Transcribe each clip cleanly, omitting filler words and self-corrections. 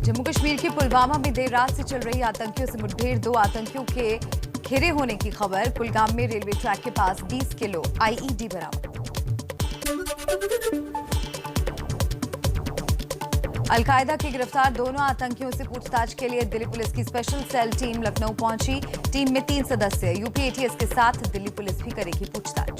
जम्मू कश्मीर के पुलवामा में देर रात से चल रही आतंकियों से मुठभेड़, 2 आतंकियों के घिरे होने की खबर। कुलगाम में रेलवे ट्रैक के पास 20 किलो आईईडी बरामद। अलकायदा के गिरफ्तार दोनों आतंकियों से पूछताछ के लिए दिल्ली पुलिस की स्पेशल सेल टीम लखनऊ पहुंची। टीम में 3 सदस्य, यूपी एटीएस के साथ दिल्ली पुलिस भी करेगी पूछताछ।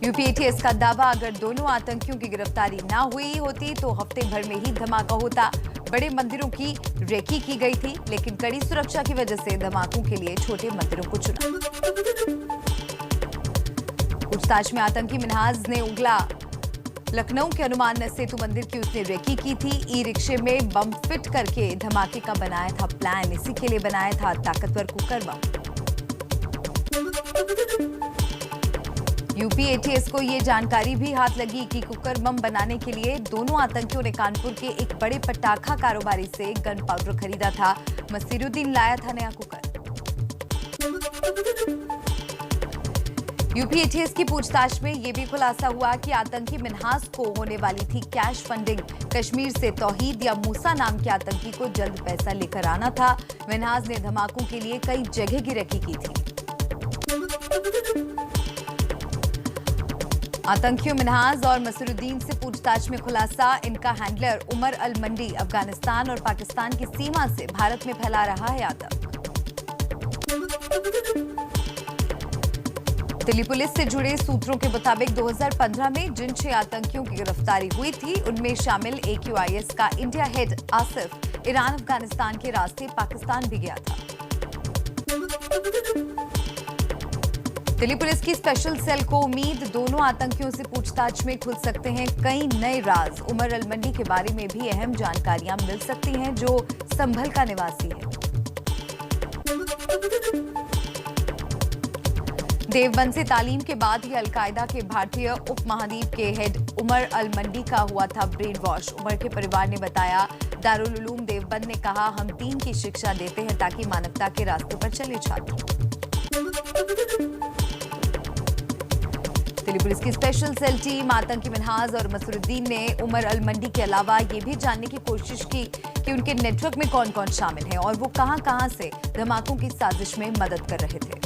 यूपी एटीएस का दावा, अगर दोनों आतंकियों की गिरफ्तारी ना हुई होती तो हफ्ते भर में ही धमाका होता। बड़े मंदिरों की रेकी की गई थी, लेकिन कड़ी सुरक्षा की वजह से धमाकों के लिए छोटे मंदिरों को चुना। पूछताछ में आतंकी मिन्हाज ने उगला लखनऊ के हनुमान सेतु मंदिर की उसने रेकी की थी। ई रिक्शे में बम फिट करके धमाके का बनाया था प्लान। इसी के लिए बनाया था ताकतवर कुकर बम। यूपी एटीएस को ये जानकारी भी हाथ लगी कि कुकर बम बनाने के लिए दोनों आतंकियों ने कानपुर के एक बड़े पटाखा कारोबारी से गन पाउडर खरीदा था। मसीरुद्दीन लाया था नया कुकर। यूपी एटीएस की पूछताछ में यह भी खुलासा हुआ कि आतंकी मिन्हाज को होने वाली थी कैश फंडिंग। कश्मीर से तौहीद या मूसा नाम के आतंकी को जल्द पैसा लेकर आना था। मिन्हाज ने धमाकों के लिए कई जगह की रेकी की थी। आतंकियों मिन्हाज और मसीरुद्दीन से पूछताछ में खुलासा, इनका हैंडलर उमर अल मंडी अफगानिस्तान और पाकिस्तान की सीमा से भारत में फैला रहा है आतंक। दिल्ली पुलिस से जुड़े सूत्रों के मुताबिक 2015 में जिन 6 आतंकियों की गिरफ्तारी हुई थी, उनमें शामिल AQIS का India head Asif Iran Afghanistan के रास्ते पाकिस्तान भी गया था। दिल्ली पुलिस की स्पेशल सेल को उम्मीद, दोनों आतंकियों से पूछताछ में खुल सकते हैं कई नए राज। उमर अल मंडी के बारे में भी अहम जानकारियां मिल सकती हैं, जो संभल का निवासी है। देवबंद से तालीम के बाद ही अलकायदा के भारतीय उप महाद्वीप के हेड उमर अल मंडी का हुआ था ब्रेन वॉश। उमर के परिवार ने बताया, दारुल उलूम देवबंद ने कहा, हम दीन की शिक्षा देते हैं ताकि मानवता के रास्ते पर चले छात्र। दिल्ली पुलिस की स्पेशल सेल टीम आतंकी मिन्हाज और मसीरुद्दीन ने उमर अल मंडी के अलावा ये भी जानने की कोशिश की कि उनके नेटवर्क में कौन कौन शामिल है और वो कहां-कहां से धमाकों की साजिश में मदद कर रहे थे।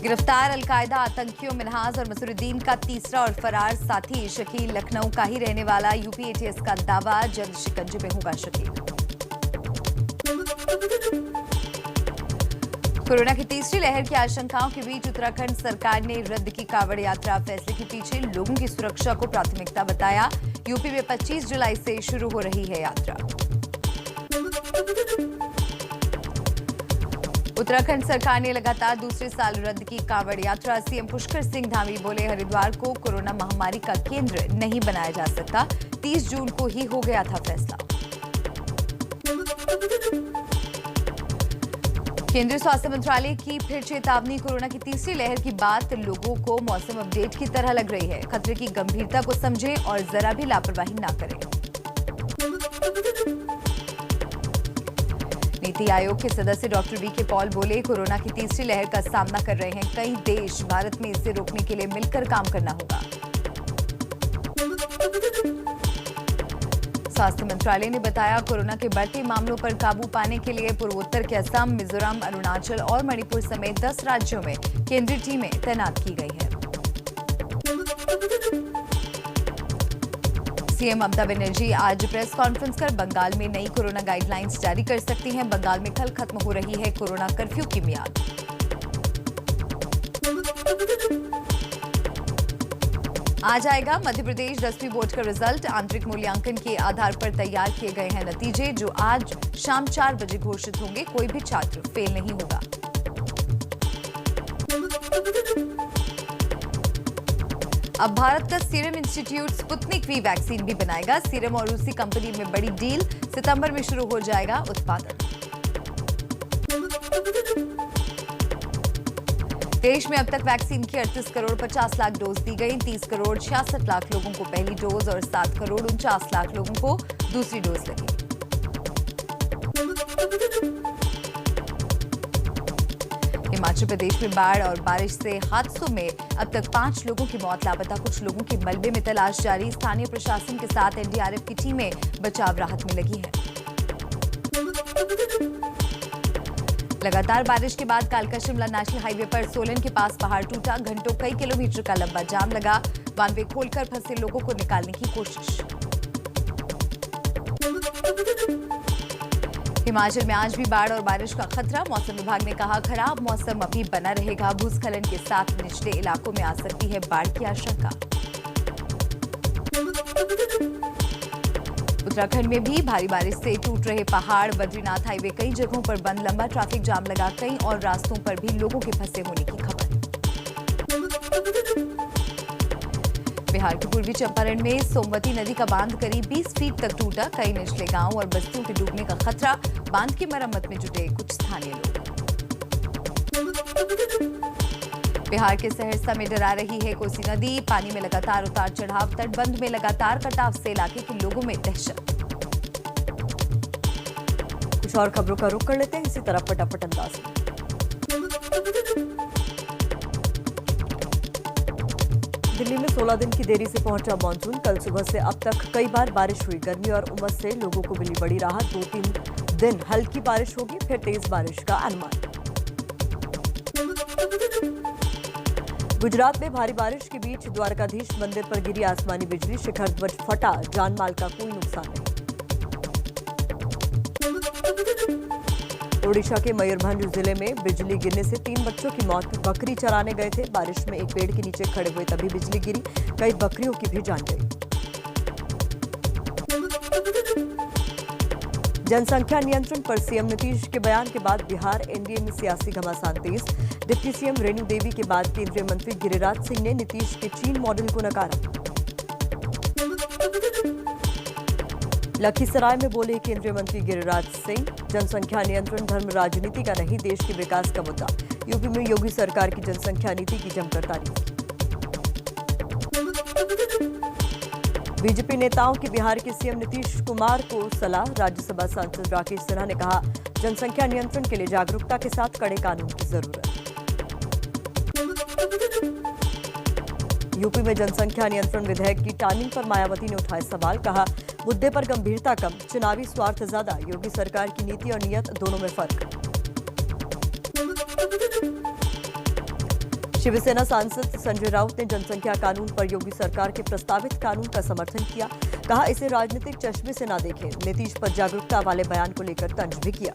गिरफ्तार अलकायदा आतंकियों मिन्हाज और मसीरुद्दीन का तीसरा और फरार साथी शकील लखनऊ का ही रहने वाला। यूपी एटीएस का दावा, जल्द शिकंजे में होगा शकील। कोरोना की तीसरी लहर की आशंकाओं के बीच उत्तराखंड सरकार ने रद्द की कांवड़ यात्रा। फैसले के पीछे लोगों की सुरक्षा को प्राथमिकता बताया। यूपी में 25 जुलाई से शुरू हो रही है यात्रा। उत्तराखंड सरकार ने लगातार दूसरे साल रद्द की कांवड़ यात्रा। सीएम पुष्कर सिंह धामी बोले, हरिद्वार को कोरोना महामारी का केंद्र नहीं बनाया जा सकता। 30 जून को ही हो गया था फैसला। केंद्रीय स्वास्थ्य मंत्रालय की फिर चेतावनी, कोरोना की तीसरी लहर की बात लोगों को मौसम अपडेट की तरह लग रही है। खतरे की गंभीरता को समझें और जरा भी लापरवाही ना करें। नीति आयोग के सदस्य डॉक्टर वीके पॉल बोले, कोरोना की तीसरी लहर का सामना कर रहे हैं कई देश। भारत में इसे रोकने के लिए मिलकर काम करना होगा। स्वास्थ्य मंत्रालय ने बताया, कोरोना के बढ़ते मामलों पर काबू पाने के लिए पूर्वोत्तर के असम, मिजोरम, अरुणाचल और मणिपुर समेत 10 राज्यों में केंद्रीय टीमें तैनात की गई हैं। सीएम ममता बनर्जी आज प्रेस कॉन्फ्रेंस कर बंगाल में नई कोरोना गाइडलाइंस जारी कर सकती हैं। बंगाल में कल खत्म हो रही है कोरोना कर्फ्यू की मियाद। आज आएगा मध्य प्रदेश 10वीं बोर्ड का रिजल्ट। आंतरिक मूल्यांकन के आधार पर तैयार किए गए हैं नतीजे, जो आज शाम 4 बजे घोषित होंगे। कोई भी छात्र फेल नहीं होगा। अब भारत का serum institute Sputnik V vaccine भी बनाएगा। सीरम और रूसी कंपनी में बड़ी डील, सितंबर में शुरू हो जाएगा उत्पादन। देश में अब तक वैक्सीन की 38 करोड़ 50 लाख डोज दी गई। 30 करोड़ 66 लाख लोगों को पहली डोज और 7 करोड़ 49 लाख लोगों को दूसरी डोज लगी। हिमाचल प्रदेश में बाढ़ और बारिश से हादसों में अब तक 5 लोगों की मौत, लापता कुछ लोगों की मलबे में तलाश जारी। स्थानीय प्रशासन के साथ एनडीआरएफ की टीमें बचाव राहत में लगी हैं। लगातार बारिश के बाद कालका शिमला नेशनल हाईवे पर सोलन के पास पहाड़ टूटा। घंटों कई किलोमीटर का लंबा जाम लगा। बानवे खोलकर फंसे लोगों को निकालने की कोशिश। हिमाचल में आज भी बाढ़ और बारिश का खतरा। मौसम विभाग ने कहा खराब मौसम अभी बना रहेगा। भूस्खलन के साथ निचले इलाकों में आ सकती है बाढ़ की आशंका। उत्तराखंड में भी भारी बारिश से टूट रहे पहाड़। बद्रीनाथ हाईवे कई जगहों पर बंद, लंबा ट्रैफिक जाम लगा। कई और रास्तों पर भी लोगों के फंसे होने की खबर। बिहार के पूर्वी चंपारण में सोमवती नदी का बांध करीब 20 फीट तक टूटा। कई निचले गांव और बस्तियों के डूबने का खतरा। बांध की मरम्मत में जुटे कुछ स्थानीय लोग। बिहार के सहरसा में डरा रही है कोसी नदी। पानी में लगातार उतार चढ़ाव। तटबंध में लगातार कटाव से इलाके के लोगों में दहशत। कुछ और खबरों का रुख कर लेते हैं इसी तरह फटाफट अंदाज में। दिल्ली में 16 दिन की देरी से पहुंचा मानसून। कल सुबह से अब तक कई बार बारिश हुई। गर्मी और उमस से लोगों को मिली बड़ी राहत। 2-3 दिन हल्की बारिश होगी, फिर तेज बारिश का अनुमान। गुजरात में भारी बारिश के बीच द्वारकाधीश मंदिर पर गिरी आसमानी बिजली। शिखर ध्वज फटा, जानमाल का कोई नुकसान नहीं। ओडिशा के मयूरभंज जिले में बिजली गिरने से 3 बच्चों की मौत। बकरी चराने गए थे। बारिश में एक पेड़ के नीचे खड़े हुए तभी बिजली गिरी। कई बकरियों की भी जान गई। जनसंख्या नियंत्रण पर सीएम नीतीश के बयान के बाद बिहार एनडीए में सियासी घमासान तेज। डिप्टी सीएम रेणु देवी के बाद केंद्रीय मंत्री गिरिराज सिंह ने नीतीश के चीन मॉडल को नकारा। लखीसराय में बोले केंद्रीय मंत्री गिरिराज सिंह, जनसंख्या नियंत्रण धर्म राजनीति का नहीं, देश के विकास का मुद्दा। यूपी में योगी सरकार की जनसंख्या नीति की जमकर तारीफ। बीजेपी नेताओं की बिहार के सीएम नीतीश कुमार को सलाह। राज्यसभा सांसद राकेश सिन्हा ने कहा जनसंख्या नियंत्रण के लिए जागरूकता के साथ कड़े कानून की जरूरत। यूपी में जनसंख्या नियंत्रण विधेयक की टाइमिंग पर मायावती ने उठाए सवाल। कहा मुद्दे पर गंभीरता कम, चुनावी स्वार्थ ज्यादा। योगी सरकार की नीति और नियत दोनों में फर्क। शिवसेना सांसद संजय राउत ने जनसंख्या कानून पर योगी सरकार के प्रस्तावित कानून का समर्थन किया। कहा इसे राजनीतिक चश्मे से न देखें। नीतीश पर जागरूकता वाले बयान को लेकर तंज भी किया।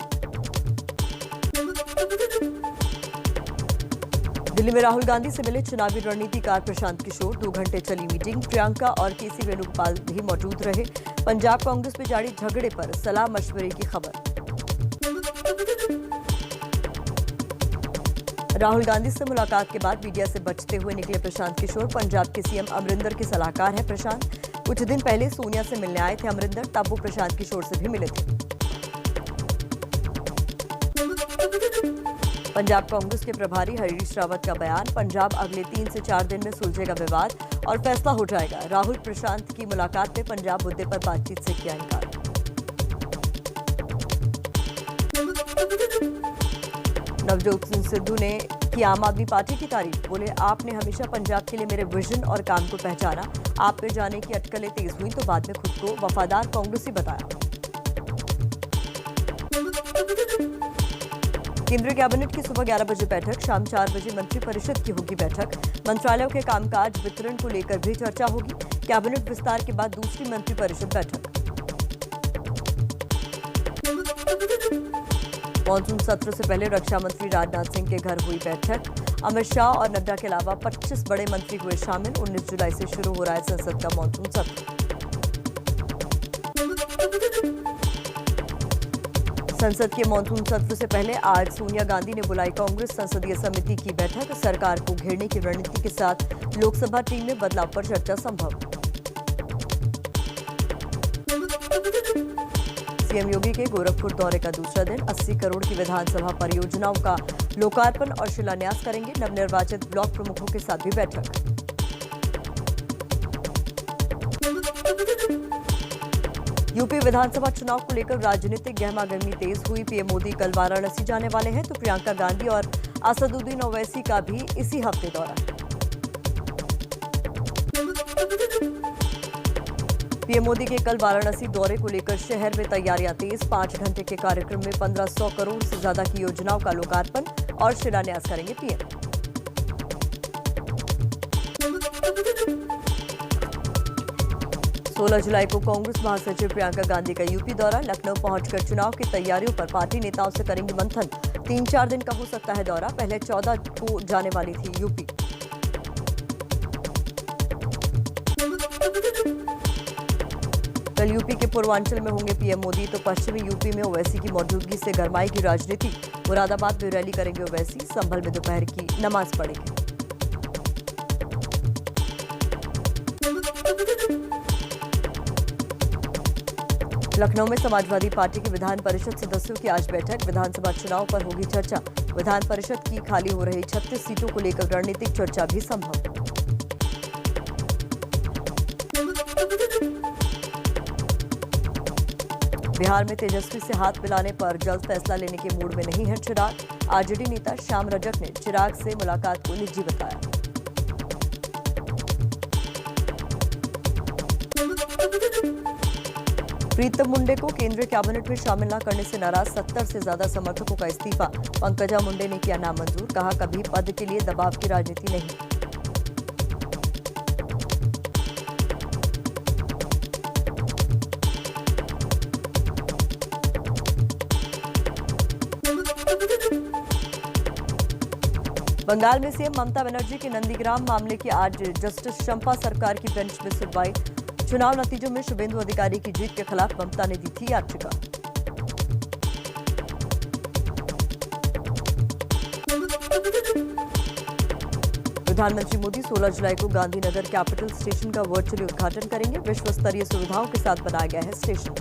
दिल्ली में राहुल गांधी से मिले चुनावी रणनीतिकार प्रशांत किशोर। 2 घंटे चली मीटिंग। प्रियंका और केसी वेणुगोपाल भी मौजूद रहे। पंजाब कांग्रेस में जारी झगड़े पर सलाह मशवरे की खबर। राहुल गांधी से मुलाकात के बाद मीडिया से बचते हुए निकले प्रशांत किशोर। पंजाब के सीएम अमरिंदर के सलाहकार हैं प्रशांत। कुछ दिन पहले सोनिया से मिलने आए थे अमरिंदर, तब वो प्रशांत किशोर से भी मिले थे। पंजाब कांग्रेस के प्रभारी हरीश रावत का बयान। पंजाब अगले 3 से 4 दिन में सुलझेगा विवाद और फैसला हो जाएगा। राहुल प्रशांत की मुलाकात में पंजाब मुद्दे पर बातचीत से किया इनकार। नवजोत सिंह सिद्धू ने की आम आदमी पार्टी की तारीफ। बोले आपने हमेशा पंजाब के लिए मेरे विजन और काम को पहचाना। आप में जाने की अटकलें तेज हुई तो बाद में खुद को वफादार कांग्रेसी बताया। केंद्रीय कैबिनेट की सुबह 11 बजे बैठक। शाम 4 बजे मंत्रिपरिषद की होगी बैठक। मंत्रालयों के कामकाज वितरण को लेकर भी चर्चा होगी। कैबिनेट विस्तार के बाद दूसरी मंत्रिपरिषद बैठक। मॉनसून सत्र से पहले रक्षा मंत्री राजनाथ सिंह के घर हुई बैठक। अमित शाह और नड्डा के अलावा 25 बड़े मंत्री हुए शामिल। 19 जुलाई से शुरू हो रहा है संसद का मॉनसून सत्र। संसद के मॉनसून सत्र से पहले आज सोनिया गांधी ने बुलाई कांग्रेस संसदीय समिति की बैठक। सरकार को घेरने की रणनीति के साथ लोकसभा टीम में बदलाव पर चर्चा संभव। सीएम योगी के गोरखपुर दौरे का दूसरा दिन। 80 करोड़ की विधानसभा परियोजनाओं का लोकार्पण और शिलान्यास करेंगे। नवनिर्वाचित ब्लॉक प्रमुखों के साथ भी बैठक। यूपी विधानसभा चुनाव को लेकर राजनीतिक गहमागहमी तेज हुई। पीएम मोदी कल वाराणसी जाने वाले हैं तो प्रियंका गांधी और असदुद्दीन ओवैसी का भी इसी हफ्ते दौरा है। पीएम मोदी के कल वाराणसी दौरे को लेकर शहर में तैयारियां तेज। 5 घंटे के कार्यक्रम में 1500 करोड़ से ज्यादा की योजनाओं का लोकार्पण और शिलान्यास करेंगे पीएम। 16 जुलाई को कांग्रेस महासचिव प्रियंका गांधी का यूपी दौरा। लखनऊ पहुंचकर चुनाव की तैयारियों पर पार्टी नेताओं से करेंगे मंथन। 3-4 दिन का हो सकता है दौरा। पहले 14 को जाने वाली थी यूपी। कल यूपी के पूर्वांचल में होंगे पीएम मोदी, तो पश्चिमी यूपी में ओवैसी की मौजूदगी से गरमाएगी राजनीति। मुरादाबाद में रैली करेंगे ओवैसी। संभल में दोपहर की नमाज पढ़ेंगे। लखनऊ में समाजवादी पार्टी की विधान परिषद सदस्यों की आज बैठक। विधानसभा चुनाव पर होगी चर्चा। विधान परिषद की खाली हो रही 36 सीटों को लेकर रणनीतिक चर्चा भी संभव। बिहार में तेजस्वी से हाथ मिलाने पर जल्द फैसला लेने के मूड में नहीं है चिराग। आरजेडी नेता श्याम रजक ने चिराग से मुलाकात को निजी बताया। प्रीतम मुंडे को केंद्रीय कैबिनेट में शामिल न करने से नाराज 70 से ज्यादा समर्थकों का इस्तीफा। पंकजा मुंडे ने किया नामंजूर। कहा कभी पद के लिए दबाव की राजनीति नहीं। बंगाल में सीएम ममता बनर्जी के नंदीग्राम मामले की आज जस्टिस शंपा सरकार की बेंच में सुनवाई। चुनाव नतीजों में शुभेंदु अधिकारी की जीत के खिलाफ ममता ने दी थी याचिका। प्रधानमंत्री मोदी 16 जुलाई को गांधीनगर कैपिटल स्टेशन का वर्चुअली उद्घाटन करेंगे। विश्व स्तरीय सुविधाओं के साथ बनाया गया है स्टेशन।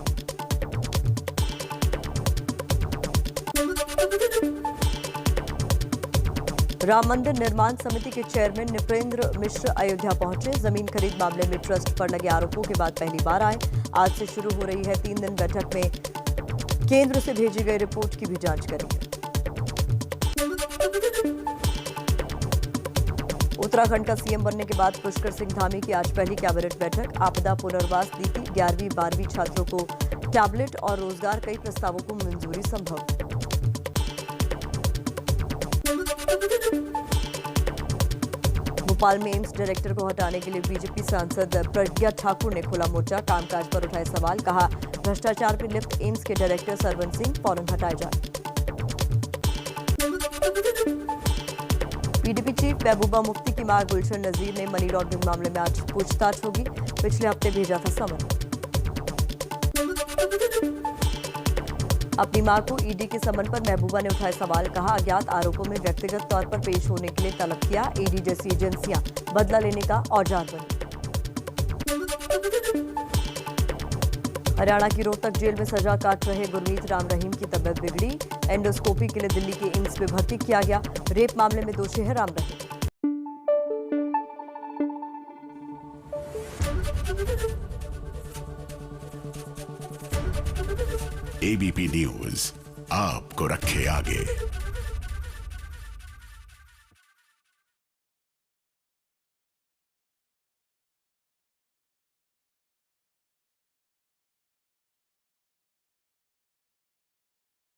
राम मंदिर निर्माण समिति के चेयरमैन नृपेंद्र मिश्र अयोध्या पहुंचे। जमीन खरीद मामले में ट्रस्ट पर लगे आरोपों के बाद पहली बार आए। आज से शुरू हो रही है 3 दिन बैठक में केंद्र से भेजी गई रिपोर्ट की भी जांच करेंगे। उत्तराखंड का सीएम बनने के बाद पुष्कर सिंह धामी की आज पहली कैबिनेट बैठक। आपदा पुनर्वास नीति, 11वीं 12वीं छात्रों को टैबलेट और रोजगार, कई प्रस्तावों को मंजूरी संभव। भोपाल में एम्स डायरेक्टर को हटाने के लिए बीजेपी सांसद प्रज्ञा ठाकुर ने खोला मोर्चा। कामकाज पर उठाए सवाल। कहा भ्रष्टाचार में लिप्त एम्स के डायरेक्टर सरवन सिंह फौरन हटाए जाए। पीडीपी चीफ महबूबा मुफ्ती की मां गुलशन नजीर ने मनी लॉन्ड्रिंग मामले में आज पूछताछ होगी। पिछले हफ्ते भेजा था समन। अपनी मां को ईडी के समन पर महबूबा ने उठाए सवाल। कहा अज्ञात आरोपों में व्यक्तिगत तौर पर पेश होने के लिए तलब किया। ईडी जैसी एजेंसियां बदला लेने का औजार बनी। हरियाणा की रोहतक जेल में सजा काट रहे गुरमीत राम रहीम की तबीयत बिगड़ी। एंडोस्कोपी के लिए दिल्ली के एम्स में भर्ती किया गया। रेप मामले में दोषी है राम रहीम। एबीपी न्यूज आपको रखे आगे।